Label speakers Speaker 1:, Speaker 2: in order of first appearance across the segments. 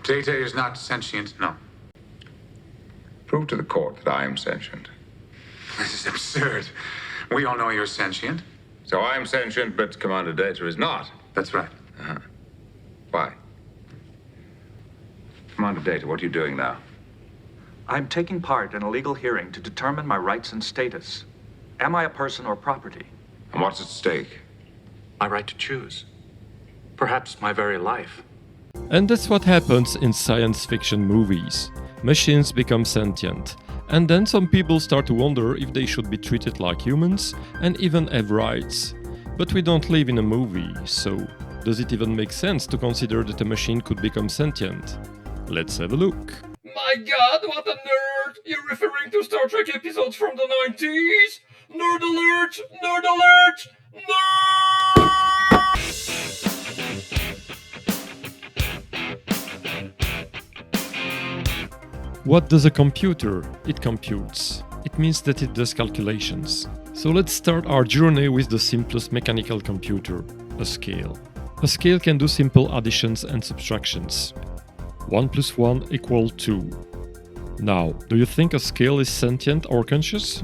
Speaker 1: Data is not sentient, no.
Speaker 2: Prove to the court that I am sentient.
Speaker 1: This is absurd. We all know you're sentient.
Speaker 2: So I am sentient, but Commander Data is not.
Speaker 1: That's right.
Speaker 2: Why? Commander Data, what are you doing now?
Speaker 3: I'm taking part in a legal hearing to determine my rights and status. Am I a person or property?
Speaker 2: And what's at stake?
Speaker 3: My right to choose. Perhaps my very life.
Speaker 4: And that's what happens in science fiction movies. Machines become sentient. And then some people start to wonder if they should be treated like humans and even have rights. But we don't live in a movie, so does it even make sense to consider that a machine could become sentient? Let's have a look.
Speaker 5: My god, what a nerd! You're referring to Star Trek episodes from the 90s? Nerd alert! Nerd alert! Nerd!
Speaker 4: What does a computer? It computes. It means that it does calculations. So let's start our journey with the simplest mechanical computer, a scale. A scale can do simple additions and subtractions. 1 + 1 = 2. Now, do you think a scale is sentient or conscious?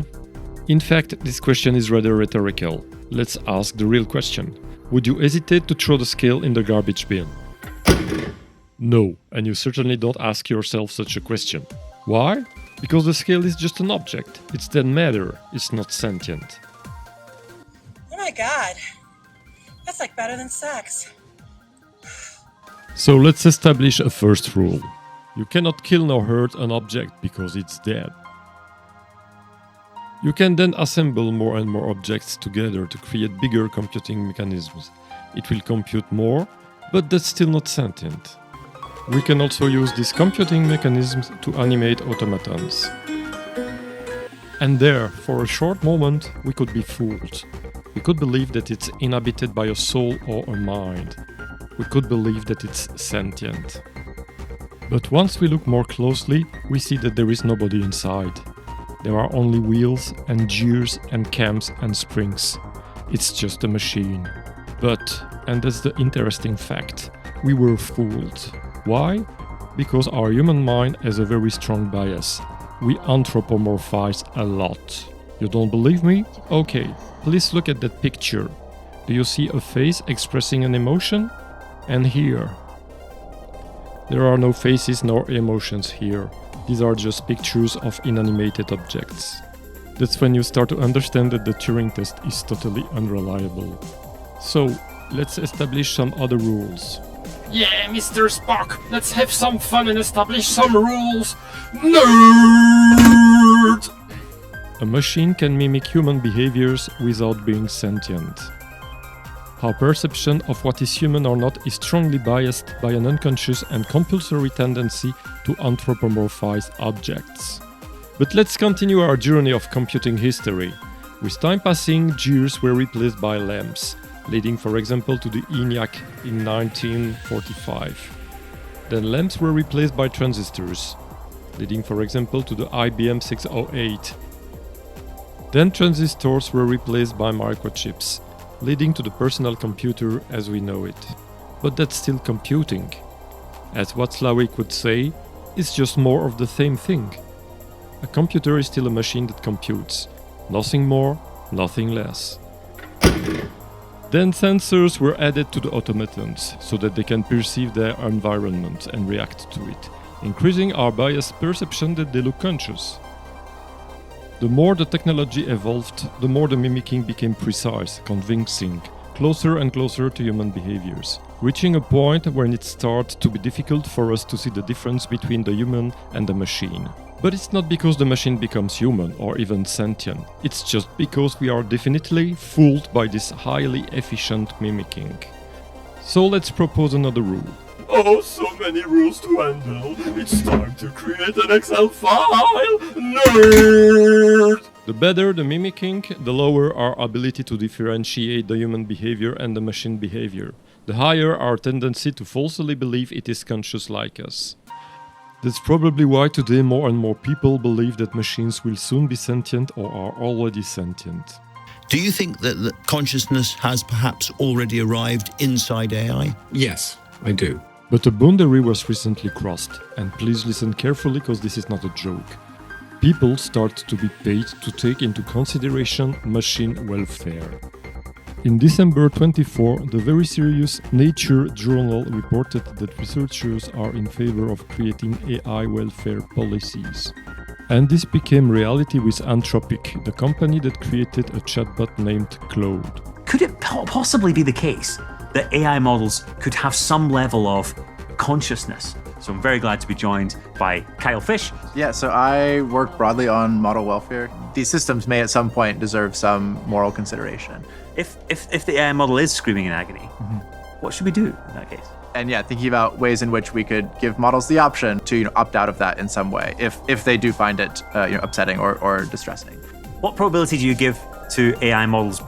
Speaker 4: In fact, this question is rather rhetorical. Let's ask the real question. Would you hesitate to throw the scale in the garbage bin? No, and you certainly don't ask yourself such a question. Why? Because the scale is just an object. It's dead matter. It's not sentient.
Speaker 6: Oh my god. That's like better than sex.
Speaker 4: So let's establish a first rule. You cannot kill nor hurt an object because it's dead. You can then assemble more and more objects together to create bigger computing mechanisms. It will compute more, but that's still not sentient. We can also use these computing mechanisms to animate automatons. And there, for a short moment, we could be fooled. We could believe that it's inhabited by a soul or a mind. We could believe that it's sentient. But once we look more closely, we see that there is nobody inside. There are only wheels and gears and cams and springs. It's just a machine. But, and that's the interesting fact, we were fooled. Why? Because our human mind has a very strong bias. We anthropomorphize a lot. You don't believe me? Okay, please look at that picture. Do you see a face expressing an emotion? And here. There are no faces nor emotions here. These are just pictures of inanimated objects. That's when you start to understand that the Turing test is totally unreliable. So, let's establish some other rules.
Speaker 5: Yeah, Mr. Spock, let's have some fun and establish some rules. Nerd!
Speaker 4: A machine can mimic human behaviors without being sentient. Our perception of what is human or not is strongly biased by an unconscious and compulsory tendency to anthropomorphize objects. But let's continue our journey of computing history. With time passing, gears were replaced by lamps, leading for example to the ENIAC in 1945. Then lamps were replaced by transistors, leading for example to the IBM 608. Then transistors were replaced by microchips, leading to the personal computer as we know it. But that's still computing. As Watzlawick would say, it's just more of the same thing. A computer is still a machine that computes. Nothing more, nothing less. Then sensors were added to the automatons so that they can perceive their environment and react to it, increasing our biased perception that they look conscious. The more the technology evolved, the more the mimicking became precise, convincing, closer and closer to human behaviors, reaching a point when it started to be difficult for us to see the difference between the human and the machine. But it's not because the machine becomes human or even sentient, it's just because we are definitely fooled by this highly efficient mimicking. So let's propose another rule.
Speaker 5: Oh, so many rules to handle. It's time to create an Excel file. Nerd!
Speaker 4: The better the mimicking, the lower our ability to differentiate the human behavior and the machine behavior. The higher our tendency to falsely believe it is conscious like us. That's probably why today more and more people believe that machines will soon be sentient or are already sentient.
Speaker 7: Do you think that consciousness has perhaps already arrived inside AI?
Speaker 8: Yes, I do.
Speaker 4: But a boundary was recently crossed, and please listen carefully because this is not a joke. People start to be paid to take into consideration machine welfare. In December 24, the very serious Nature journal reported that researchers are in favor of creating AI welfare policies. And this became reality with Anthropic, the company that created a chatbot named Claude.
Speaker 7: Could it possibly be the case that AI models could have some level of consciousness? So I'm very glad to be joined by Kyle Fish.
Speaker 8: Yeah, so I work broadly on model welfare. These systems may at some point deserve some moral consideration.
Speaker 7: If the AI model is screaming in agony, what should we do in that case?
Speaker 8: And yeah, thinking about ways in which we could give models the option to opt out of that in some way, if they do find it upsetting or distressing.
Speaker 7: What probability do you give to AI models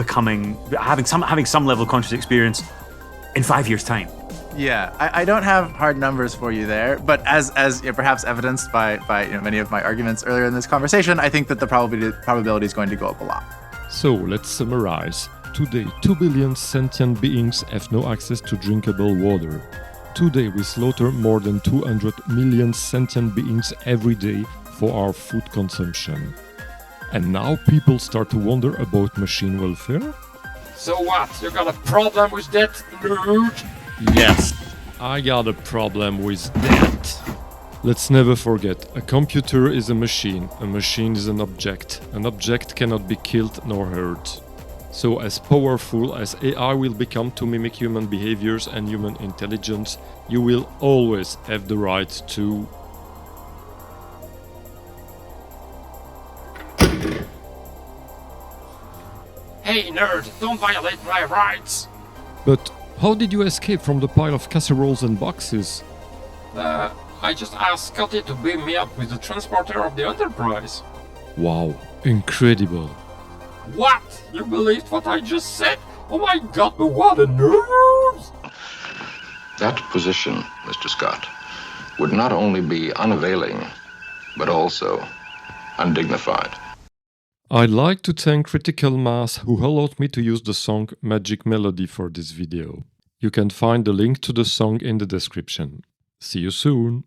Speaker 7: having some level of conscious experience in 5 years' time?
Speaker 8: Yeah, I don't have hard numbers for you there, but as perhaps evidenced by many of my arguments earlier in this conversation, I think that the probability is going to go up a lot.
Speaker 4: So let's summarize. Today, 2 billion sentient beings have no access to drinkable water. Today, we slaughter more than 200 million sentient beings every day for our food consumption. And now people start to wonder about machine welfare?
Speaker 5: So what? You got a problem with that, nerd?
Speaker 4: Yes, I got a problem with that. Let's never forget, a computer is a machine is an object cannot be killed nor hurt. So as powerful as AI will become to mimic human behaviors and human intelligence, you will always have the right to...
Speaker 5: Hey, nerd, don't violate my rights!
Speaker 4: But how did you escape from the pile of casseroles and boxes?
Speaker 5: I just asked Scotty to beam me up with the transporter of the Enterprise.
Speaker 4: Wow, incredible.
Speaker 5: What? You believed what I just said? Oh my god, but what a nerd!
Speaker 9: That position, Mr. Scott, would not only be unavailing, but also undignified.
Speaker 4: I'd like to thank Critical Mass who allowed me to use the song Magic Melody for this video. You can find the link to the song in the description. See you soon!